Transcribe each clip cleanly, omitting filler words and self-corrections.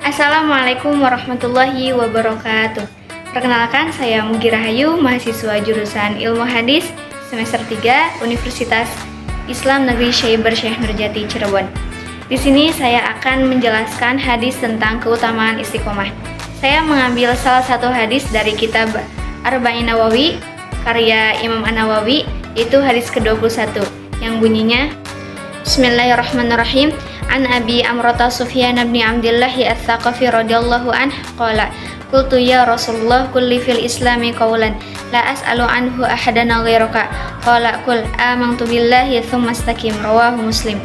Assalamualaikum warahmatullahi wabarakatuh. Perkenalkan, saya Mugi Rahayu, mahasiswa jurusan Ilmu Hadis semester 3 Universitas Islam Negeri Syaiber Syekh Nurjati Cirebon. Di sini saya akan menjelaskan hadis tentang keutamaan istiqomah. Saya mengambil salah satu hadis dari kitab Arba'in Nawawi karya Imam An-Nawawi, yaitu hadis ke-21 yang bunyinya, Bismillahirrahmanirrahim. An Abi Amrata Sufyan bin Abdillah Ats-Tsaqafi radhiyallahu anhu qala qultu ya Rasulullah kulli fil islami qawlan la as'alu anhu ahadan ghairaka qala qul amantu billahi tsumma istaqim, rawahu Muslim.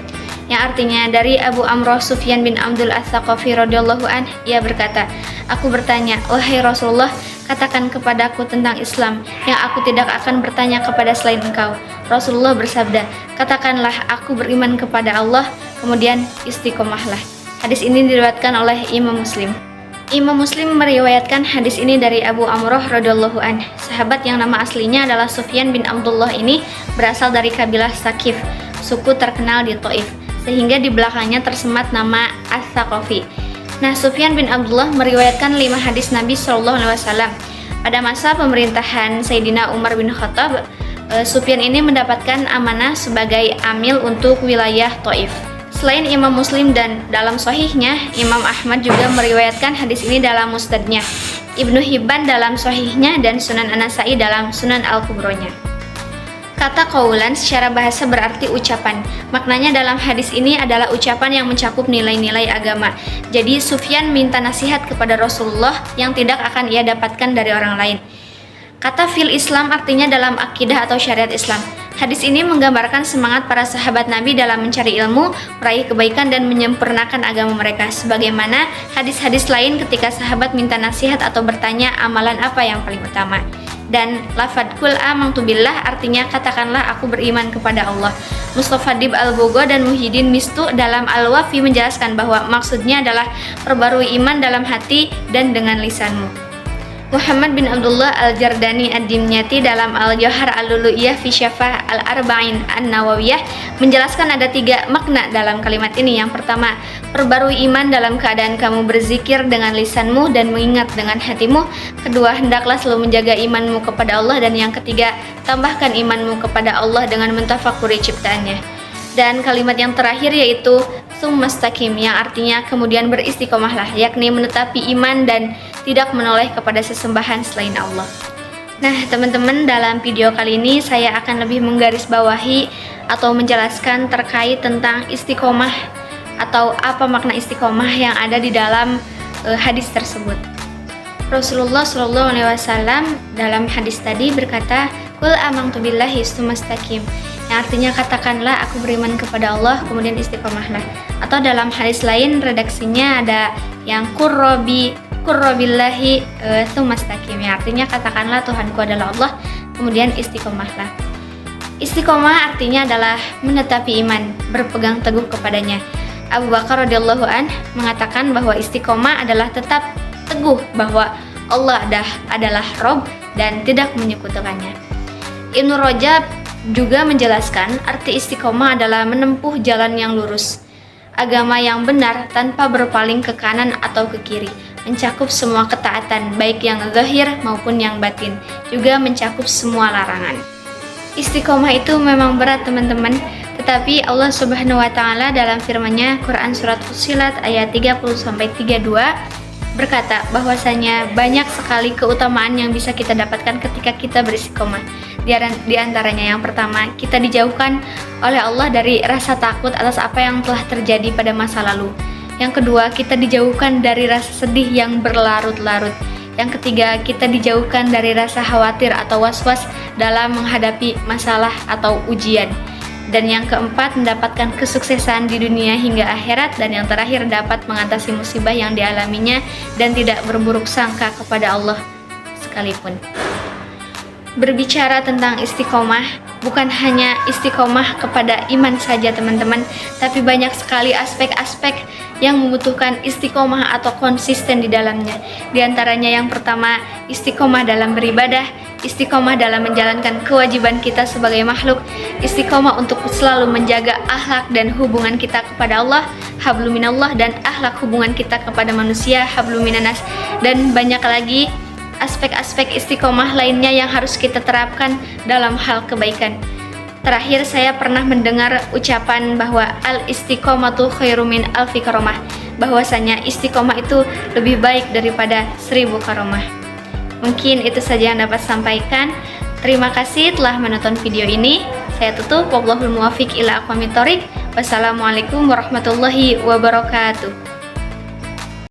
Yang artinya, dari Abu Amrah Sufyan bin Abdul Ats-Tsaqafi radhiyallahu anhu, ia berkata, aku bertanya, wahai Rasulullah, katakan kepadaku tentang Islam yang aku tidak akan bertanya kepada selain engkau. Rasulullah bersabda, katakanlah aku beriman kepada Allah, kemudian istiqomahlah. Hadis ini diriwayatkan oleh Imam Muslim. Imam Muslim meriwayatkan hadis ini dari Abu Amrah radhiyallahu anhu. Sahabat yang nama aslinya adalah Sufyan bin Abdullah ini berasal dari kabilah Saqif, suku terkenal di Thaif, sehingga di belakangnya tersemat nama Ats-Tsaqafi. Nah, Sufyan bin Abdullah meriwayatkan 5 hadis Nabi SAW. Pada masa pemerintahan Sayyidina Umar bin Khattab, Sufyan ini mendapatkan amanah sebagai amil untuk wilayah Thaif. Selain Imam Muslim dan dalam Sahihnya, Imam Ahmad juga meriwayatkan hadis ini dalam Musnadnya, Ibnu Hibban dalam Sahihnya, dan Sunan An-Nasa'i dalam Sunan Al-Kubronya. Kata qaulan secara bahasa berarti ucapan. Maknanya dalam hadis ini adalah ucapan yang mencakup nilai-nilai agama. Jadi Sufyan minta nasihat kepada Rasulullah yang tidak akan ia dapatkan dari orang lain. Kata fil Islam artinya dalam akidah atau syariat Islam. Hadis ini menggambarkan semangat para sahabat Nabi dalam mencari ilmu, meraih kebaikan, dan menyempurnakan agama mereka. Sebagaimana hadis-hadis lain ketika sahabat minta nasihat atau bertanya amalan apa yang paling utama. Dan lafadz kul amantu billah artinya katakanlah aku beriman kepada Allah. Mustafa Dib Al-Bogo dan Muhyiddin Mistu dalam Al-Wafi menjelaskan bahwa maksudnya adalah perbarui iman dalam hati dan dengan lisanmu. Muhammad bin Abdullah Al-Jardani Ad-Dimyati dalam Al-Jauhar Al-Lulu'iyah fi Syafah Al-Arba'in An-Nawawiyah menjelaskan ada 3 makna dalam kalimat ini. Yang pertama, perbarui iman dalam keadaan kamu berzikir dengan lisanmu dan mengingat dengan hatimu. Kedua, hendaklah selalu menjaga imanmu kepada Allah. Dan yang ketiga, tambahkan imanmu kepada Allah dengan mentafakuri ciptaannya. Dan kalimat yang terakhir yaitu tsumma istaqim, yang artinya kemudian beristiqomahlah, yakni menetapi iman dan tidak menoleh kepada sesembahan selain Allah. Nah teman-teman, dalam video kali ini saya akan lebih menggarisbawahi atau menjelaskan terkait tentang istiqomah atau apa makna istiqomah yang ada di dalam hadis tersebut. Rasulullah SAW dalam hadis tadi berkata, qul amantu billahi tsumma istaqim, yang artinya katakanlah aku beriman kepada Allah kemudian istiqomahlah. Atau dalam hadis lain redaksinya ada yang qurrabillahi tsumma istaqim, yang artinya katakanlah Tuhanku adalah Allah kemudian istiqomahlah. Istiqomah artinya adalah menetapi iman, berpegang teguh kepadanya. Abu Bakar radhiyallahu anhu mengatakan bahwa istiqomah adalah tetap teguh bahwa Allah adalah Rabb dan tidak menyekutukannya. Ibnu Rajab juga menjelaskan arti istiqomah adalah menempuh jalan yang lurus, agama yang benar tanpa berpaling ke kanan atau ke kiri, mencakup semua ketaatan baik yang zahir maupun yang batin, juga mencakup semua larangan. Istiqomah itu memang berat teman-teman, tetapi Allah Subhanahu wa taala dalam firman-Nya Quran surat Fussilat ayat 30-32 berkata bahwasanya banyak sekali keutamaan yang bisa kita dapatkan ketika kita beristiqomah. Di antaranya yang pertama, kita dijauhkan oleh Allah dari rasa takut atas apa yang telah terjadi pada masa lalu. Yang kedua, kita dijauhkan dari rasa sedih yang berlarut-larut. Yang ketiga, kita dijauhkan dari rasa khawatir atau was-was dalam menghadapi masalah atau ujian. Dan yang keempat, mendapatkan kesuksesan di dunia hingga akhirat. Dan yang terakhir, dapat mengatasi musibah yang dialaminya dan tidak berburuk sangka kepada Allah sekalipun. Berbicara tentang istiqomah, bukan hanya istiqomah kepada iman saja teman-teman, tapi banyak sekali aspek-aspek yang membutuhkan istiqomah atau konsisten di dalamnya. Di antaranya yang pertama, istiqomah dalam beribadah, istiqomah dalam menjalankan kewajiban kita sebagai makhluk, istiqomah untuk selalu menjaga akhlak dan hubungan kita kepada Allah, hablum minallah, dan akhlak hubungan kita kepada manusia, hablum minanas, dan banyak lagi aspek-aspek istiqomah lainnya yang harus kita terapkan dalam hal kebaikan. Terakhir, saya pernah mendengar ucapan bahwa al-istiqomatu khairu min alfi karomah, bahwasanya istiqomah itu lebih baik daripada 1000 karomah. Mungkin itu saja yang dapat sampaikan. Terima kasih telah menonton video ini. Saya tutup. Wallahul muwaffiq ila aqwamit thoriq. Wassalamualaikum warahmatullahi wabarakatuh.